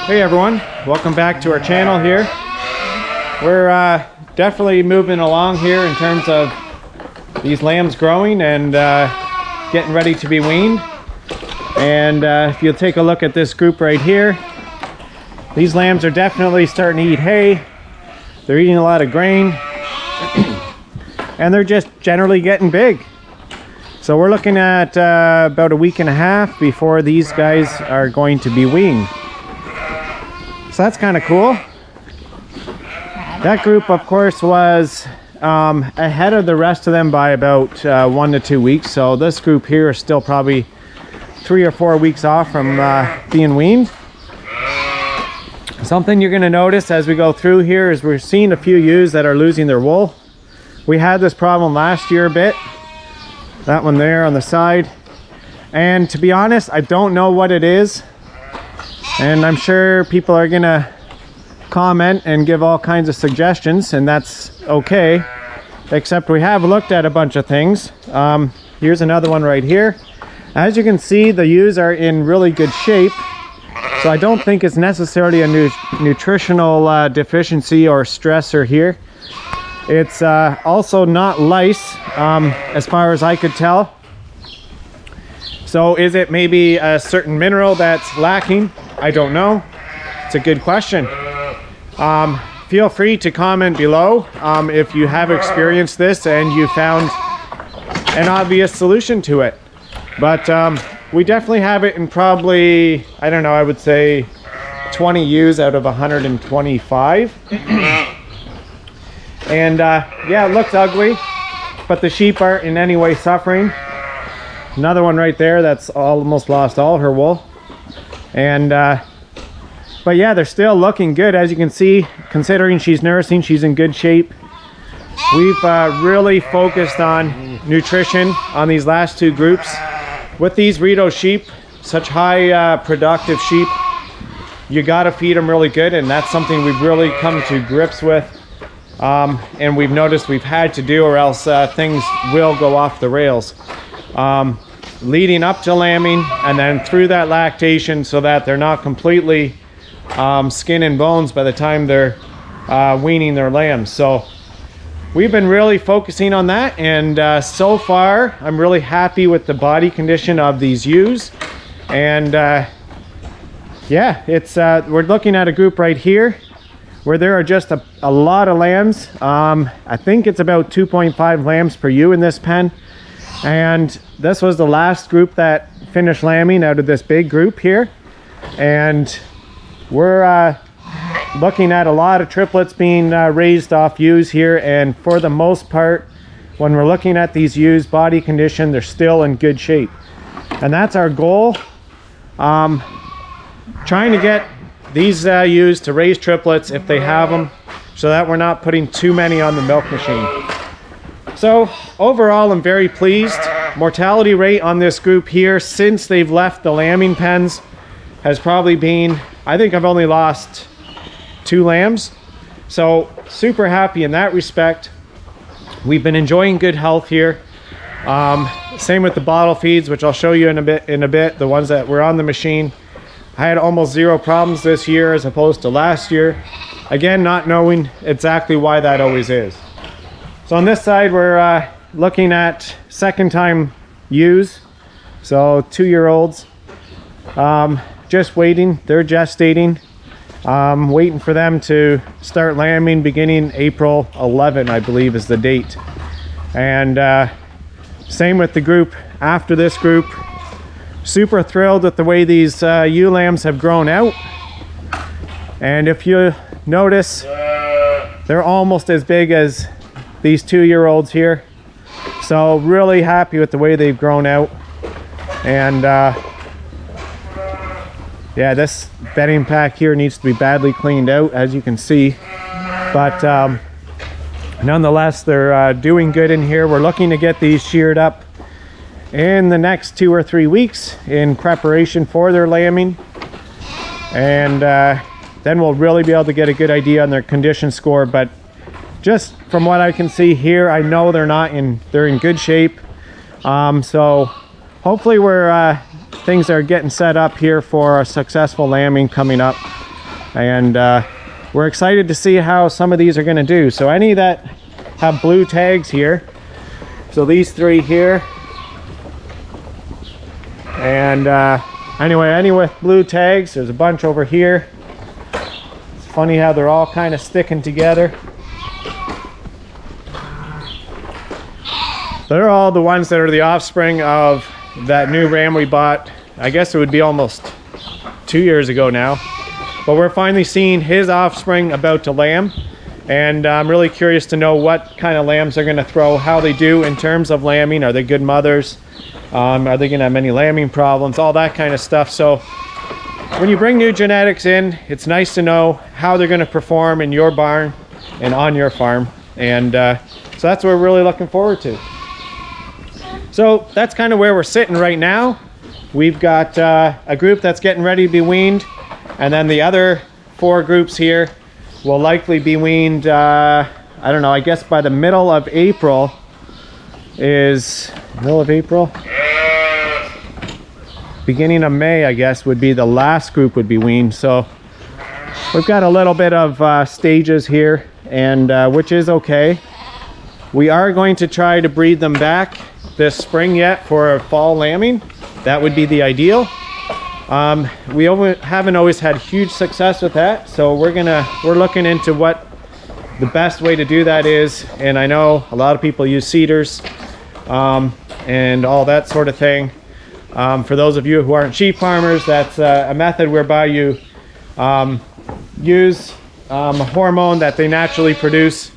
Hey everyone, welcome back to our channel here. We're definitely moving along here in terms of these lambs growing and getting ready to be weaned. And if you'll take a look at this group right here, these lambs are definitely starting to eat hay. They're eating a lot of grain and they're just generally getting big. So we're looking at about a week and a half before these guys are going to be weaned. So that's kind of cool. That group, of course, was ahead of the rest of them by about 1 to 2 weeks. So this group here is still probably 3 or 4 weeks off from being weaned. Something you're going to notice as we go through here is we're seeing a few ewes that are losing their wool. We had this problem last year a bit. That one there on the side. And to be honest, I don't know what it is. And I'm sure people are gonna comment and give all kinds of suggestions, and that's okay. Except we have looked at a bunch of things. Here's another one right here. As you can see, the ewes are in really good shape. So I don't think it's necessarily a nutritional deficiency or stressor here. It's also not lice, as far as I could tell. So is it maybe a certain mineral that's lacking? I don't know. It's a good question. Feel free to comment below if you have experienced this and you found an obvious solution to it. But we definitely have it in probably, I don't know, I would say 20 ewes out of 125. And yeah, it looks ugly, but the sheep aren't in any way suffering. Another one right there that's almost lost all her wool. And but yeah, they're still looking good, as you can see. Considering she's nursing, she's in good shape. We've really focused on nutrition on these last two groups. With these Rito sheep, such high productive sheep, you gotta feed them really good, and that's something we've really come to grips with. And we've noticed we've had to do, or else things will go off the rails. Leading up to lambing and then through that lactation, so that they're not completely skin and bones by the time they're weaning their lambs. So we've been really focusing on that, and so far I'm really happy with the body condition of these ewes. And yeah, it's we're looking at a group right here where there are just a lot of lambs. I think it's about 2.5 lambs per ewe in this pen. And this was the last group that finished lambing out of this big group here. And we're looking at a lot of triplets being raised off ewes here. And for the most part, when we're looking at these ewes' body condition, they're still in good shape. And that's our goal. Trying to get these ewes to raise triplets if they have them, so that we're not putting too many on the milk machine. So overall, I'm very pleased. Mortality rate on this group here since they've left the lambing pens has probably been, I think I've only lost 2 lambs. So super happy in that respect. We've been enjoying good health here. Same with the bottle feeds, which I'll show you in a bit, the ones that were on the machine. I had almost 0 problems this year as opposed to last year. Again, not knowing exactly why that always is. So on this side, we're looking at second time ewes. So 2-year-olds, just waiting. They're gestating. Waiting for them to start lambing beginning April 11, I believe is the date. And same with the group after this group. Super thrilled with the way these ewe lambs have grown out. And if you notice, they're almost as big as these 2-year-olds here. So really happy with the way they've grown out. And yeah, this bedding pack here needs to be badly cleaned out, as you can see. But nonetheless, they're doing good in here. We're looking to get these sheared up in the next 2 or 3 weeks in preparation for their lambing. And then we'll really be able to get a good idea on their condition score. But just from what I can see here, I know they're in good shape. So hopefully things are getting set up here for a successful lambing coming up. And we're excited to see how some of these are going to do. So any that have blue tags here, so these 3 here, and anyway, any with blue tags, there's a bunch over here. It's funny how they're all kind of sticking together. They're all the ones that are the offspring of that new ram we bought. I guess it would be almost 2 years ago now. But we're finally seeing his offspring about to lamb. And I'm really curious to know what kind of lambs they're going to throw, how they do in terms of lambing. Are they good mothers? Are they going to have many lambing problems? All that kind of stuff. So when you bring new genetics in, it's nice to know how they're going to perform in your barn and on your farm. And so that's what we're really looking forward to. So that's kind of where we're sitting right now. We've got a group that's getting ready to be weaned, and then the other 4 groups here will likely be weaned, I don't know, I guess by the middle of April. Middle of April? Beginning of May, I guess, would be the last group would be weaned. So we've got a little bit of stages here, and which is okay. We are going to try to breed them back this spring yet for fall lambing. That would be the ideal. We haven't always had huge success with that, so we're looking into what the best way to do that is. And I know a lot of people use cedars and all that sort of thing. For those of you who aren't sheep farmers, that's a method whereby you use a hormone that they naturally produce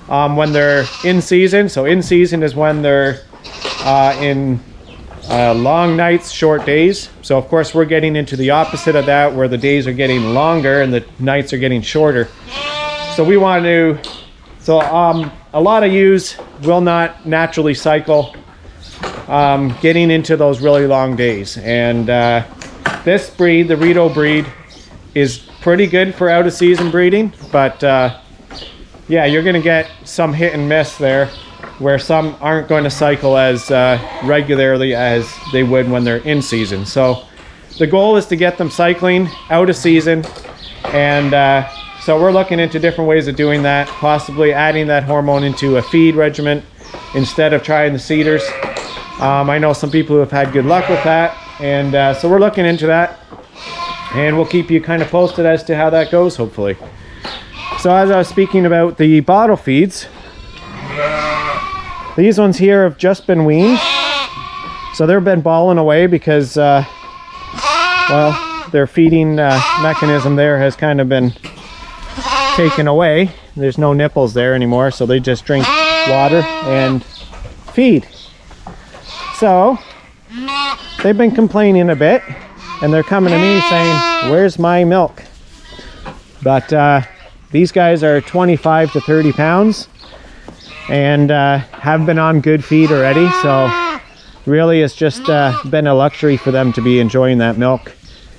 when they're in season. So in season is when they're in long nights, short days. So of course we're getting into the opposite of that, where the days are getting longer and the nights are getting shorter. So we want to, a lot of ewes will not naturally cycle getting into those really long days. And this breed, the Rito breed, is pretty good for out of season breeding, but yeah, you're going to get some hit and miss there, where some aren't going to cycle as regularly as they would when they're in season. So the goal is to get them cycling out of season, and so we're looking into different ways of doing that, possibly adding that hormone into a feed regimen instead of trying the cedars. I know some people who have had good luck with that, and so we're looking into that, and we'll keep you kind of posted as to how that goes, hopefully. So as I was speaking about the bottle feeds, these ones here have just been weaned. So they've been balling away because, well, their feeding mechanism there has kind of been taken away. There's no nipples there anymore, so they just drink water and feed. So they've been complaining a bit, and they're coming to me saying, "Where's my milk?" But these guys are 25 to 30 pounds and have been on good feed already, so really it's just been a luxury for them to be enjoying that milk,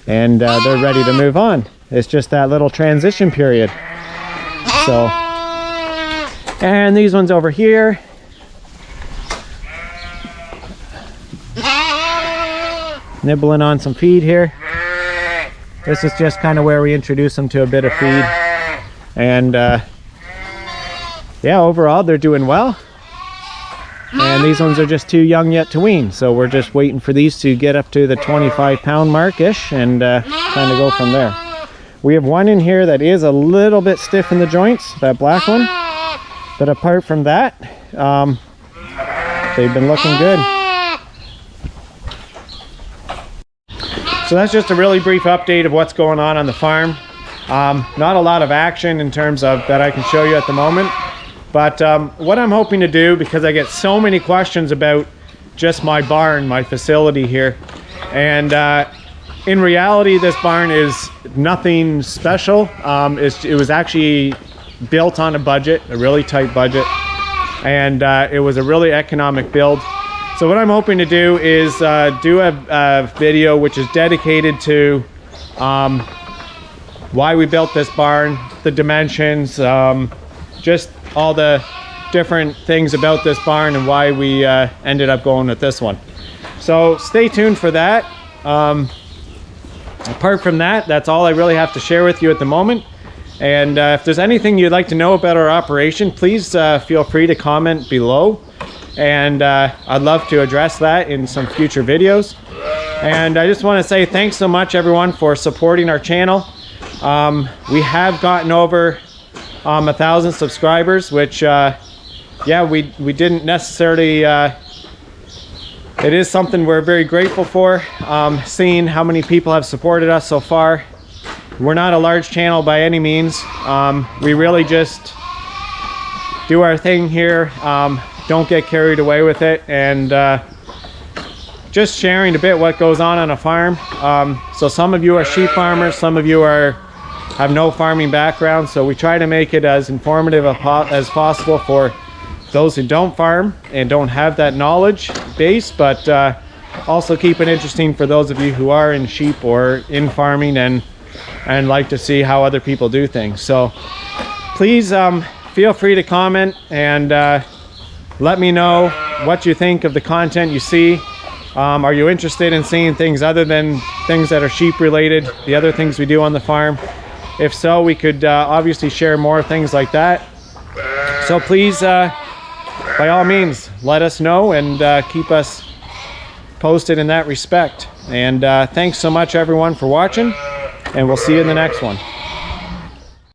and they're ready to move on. It's just that little transition period. So, and these ones over here, nibbling on some feed here. This is just kind of where we introduce them to a bit of feed, and yeah, overall they're doing well. And these ones are just too young yet to wean, so we're just waiting for these to get up to the 25-pound mark-ish, and kind of go from there. We have one in here that is a little bit stiff in the joints, that black one, but apart from that, they've been looking good. So that's just a really brief update of what's going on the farm. Not a lot of action in terms of that I can show you at the moment. But what I'm hoping to do, because I get so many questions about just my barn, my facility here, and in reality this barn is nothing special. It was actually built on a budget, a really tight budget, and it was a really economic build. So what I'm hoping to do is do a video which is dedicated to why we built this barn, the dimensions, just all the different things about this barn and why we ended up going with this one. So stay tuned for that. apart from that, that's all I really have to share with you at the moment. And if there's anything you'd like to know about our operation, please feel free to comment below, and I'd love to address that in some future videos. And I just want to say thanks so much, everyone, for supporting our channel. We have gotten over 1,000 subscribers, which yeah, we didn't necessarily it is something we're very grateful for, seeing how many people have supported us so far. We're not a large channel by any means. We really just do our thing here, don't get carried away with it, and just sharing a bit what goes on a farm. So some of you are sheep farmers, some of you have no farming background, so we try to make it as informative as possible for those who don't farm and don't have that knowledge base, but also keep it interesting for those of you who are in sheep or in farming and like to see how other people do things. So please feel free to comment and let me know what you think of the content you see. Are you interested in seeing things other than things that are sheep related, the other things we do on the farm? If so, we could obviously share more things like that. So please, by all means, let us know and keep us posted in that respect. And thanks so much, everyone, for watching, and we'll see you in the next one.